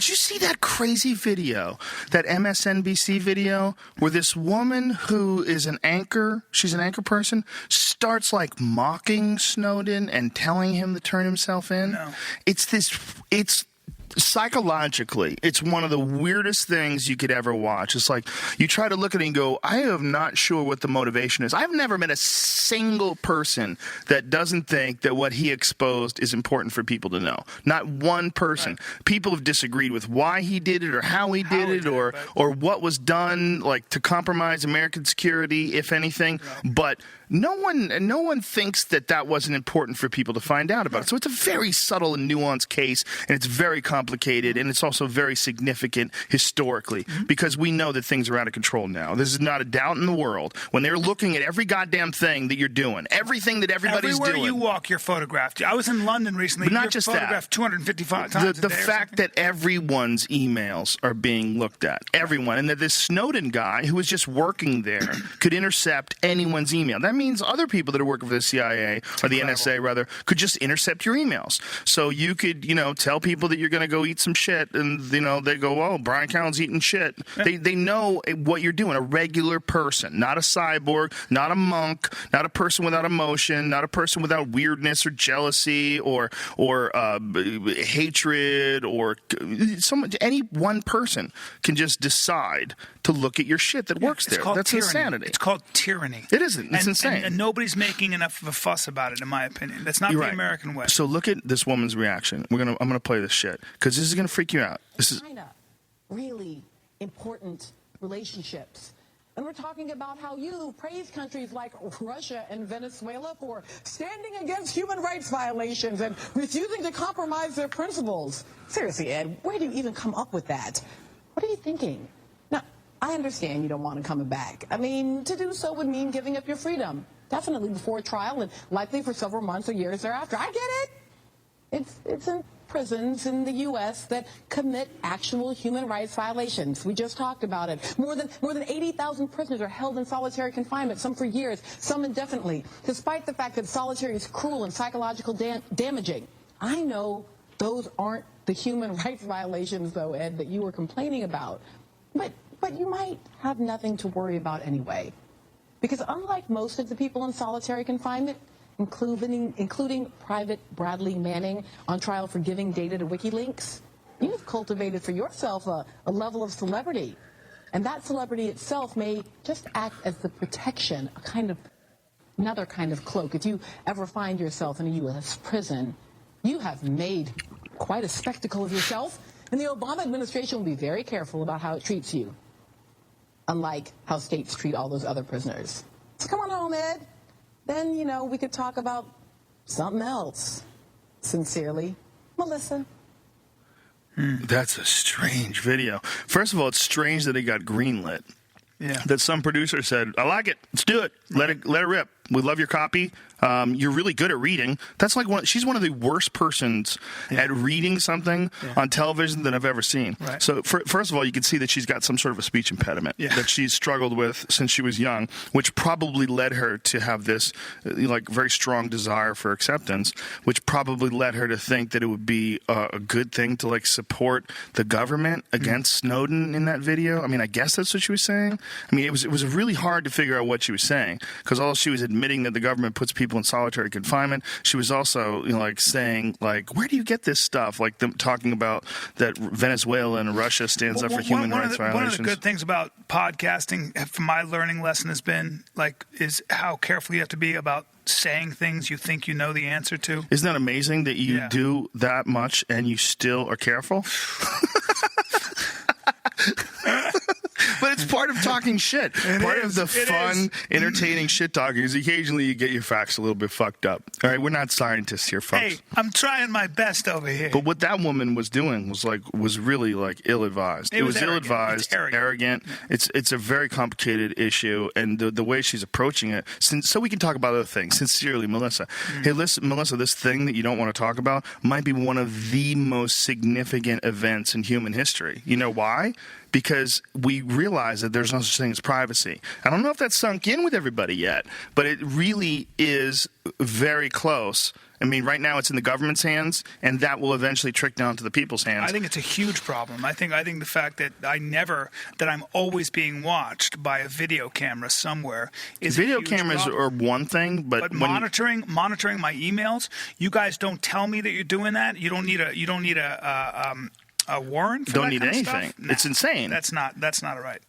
Did you see that crazy video, that MSNBC video, where this woman who is an anchor, she's an anchor person, starts like mocking Snowden and telling him to turn himself in? No. It's psychologically, it's one of the weirdest things you could ever watch. It's like you try to look at it and go, I am not sure what the motivation is. I've never met a single person that doesn't think that what he exposed is important for people to know. Not one person. Right. People have disagreed with why he did it or how he did it or what was done like to compromise American security, if anything. Right. But no one thinks that wasn't important for people to find out about. So it's a very subtle and nuanced case, and it's very complicated, and it's also very significant historically because we know that things are out of control now. There's not a doubt in the world. When they're looking at every goddamn thing that you're doing, everything that everybody's doing. Everywhere you walk, you're photographed. I was in London recently. But not just photographed that. 255 times The fact that everyone's emails are being looked at. Everyone. And that this Snowden guy who was just working there could intercept anyone's email. That means other people that are working for the CIA or the NSA rather could just intercept your emails. So you could, tell people that you're going to go eat some shit, and they go, "Oh, Bryan Callen's eating shit." Yeah. They know what you're doing. A regular person, not a cyborg, not a monk, not a person without emotion, not a person without weirdness or jealousy or hatred or any one person can just decide to look at your shit that works there. That's tyranny. Insanity. It's called tyranny. It isn't. It's insane. And nobody's making enough of a fuss about it, in my opinion. That's not the American way. So look at this woman's reaction. I'm gonna play this shit because this is gonna freak you out. This is China, really important relationships. And we're talking about how you praise countries like Russia and Venezuela for standing against human rights violations and refusing to compromise their principles. Seriously, Ed, where do you even come up with that? What are you thinking? Now, I understand you don't want to come back. I mean, to do so would mean giving up your freedom. Definitely before trial and likely for several months or years thereafter. I get it. It's in prisons in the U.S. that commit actual human rights violations. We just talked about it. More than 80,000 prisoners are held in solitary confinement, some for years, some indefinitely, despite the fact that solitary is cruel and psychological damaging. I know those aren't the human rights violations, though, Ed, that you were complaining about. But you might have nothing to worry about anyway. Because unlike most of the people in solitary confinement, including Private Bradley Manning on trial for giving data to WikiLeaks, you've cultivated for yourself a level of celebrity. And that celebrity itself may just act as the protection, another kind of cloak. If you ever find yourself in a U.S. prison, you have made quite a spectacle of yourself, and the Obama administration will be very careful about how it treats you, unlike how states treat all those other prisoners. So come on home, Ed. Then, we could talk about something else. Sincerely, Melissa. That's a strange video. First of all, it's strange that it got greenlit. Yeah. That some producer said, "I like it. Let's do it. Let it rip. We love your copy. You're really good at reading." That's like she's one of the worst persons at reading something on television that I've ever seen. Right. So first of all, you can see that she's got some sort of a speech impediment that she's struggled with since she was young, which probably led her to have this very strong desire for acceptance, which probably led her to think that it would be a good thing to support the government against Snowden in that video. I mean, I guess that's what she was saying. I mean, it was really hard to figure out what she was saying because all she was admitting that the government puts people in solitary confinement. She was also saying where do you get this stuff? Them talking about that Venezuela and Russia stands up for human rights violations. One of the good things about podcasting, from my learning lesson, has been is how careful you have to be about saying things you think you know the answer to. Isn't that amazing that you do that much and you still are careful? But it's part of talking shit. Part of the fun, entertaining shit talking is occasionally you get your facts a little bit fucked up. All right, we're not scientists here, folks. Hey, I'm trying my best over here. But what that woman was doing was really ill-advised. It was ill-advised, arrogant. It's a very complicated issue, and the way she's approaching it. So we can talk about other things. Sincerely, Melissa. Hey, listen, Melissa, this thing that you don't want to talk about might be one of the most significant events in human history. You know why? Because we realize realize that there's no such thing as privacy. I don't know if that's sunk in with everybody yet, but it really is very close. I mean, right now it's in the government's hands, and that will eventually trickle down to the people's hands. I think it's a huge problem. I think the fact that I'm always being watched by a video camera somewhere is video a huge cameras problem. are one thing, but monitoring my emails. You guys don't tell me that you're doing that. You don't need a warrant for don't that need kind of anything. stuff? Nah, it's insane. That's not right.